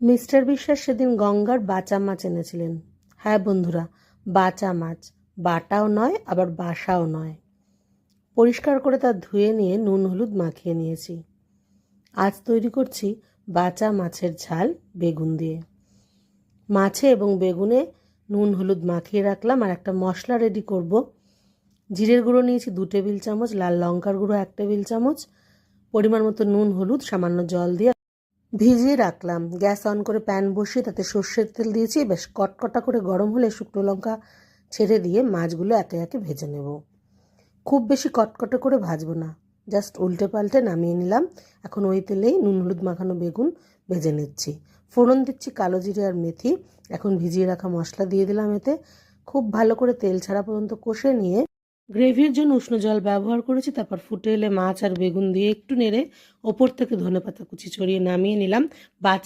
Mister বিশ্বাস সেদিন গঙ্গার বাঁচা মাছ এনেছিলেন। হ্যাঁ বন্ধুরা, বাঁচা মাছ, বাটাও নয় আবার বাসাও নয়। পরিষ্কার করে তা ধুয়ে নিয়ে নুন হলুদ মাখিয়ে নিয়েছি। আজ তৈরি করছি বাঁচা মাছের ঝাল বেগুন দিয়ে। মাছে এবং বেগুনে নুন হলুদ মাখিয়ে রাখলাম। আর একটা মশলা রেডি করব। জিরের গুঁড়ো নিয়েছি 2 টেবিল চামচ, লাল লঙ্কার গুঁড়ো 1 টেবিল চামচ, পরিমাণ মতো নুন হলুদ সামান্য জল দিয়ে ভিজিয়ে রাখলাম। গ্যাস অন করে প্যান বসিয়ে তাতে সর্ষের তেল দিয়েছি। বেশ কটকটা করে গরম হলে শুকনো লঙ্কা ছেড়ে দিয়ে মাছগুলো একে একে ভেজে নেব। খুব বেশি কটকটে করে ভাজবো না, জাস্ট উল্টে পাল্টে নামিয়ে নিলাম। এখন ওই তেলেই নুন হলুদ মাখানো বেগুন ভেজে নিচ্ছি। ফোড়ন দিচ্ছি কালো জিরে আর মেথি। এখন ভিজিয়ে রাখা মশলা দিয়ে দিলাম এতে। খুব ভালো করে তেল ছাড়া পর্যন্ত কষে নিয়ে গ্রেভির জন্য উষ্ণ জল ব্যবহার করেছি। তারপর ফুটে এলে মাছ আর বেগুন দিয়ে একটু নেড়ে ওপর থেকে ধনেপাতা কুচি ছড়িয়ে নামিয়ে নিলাম। বাঁচা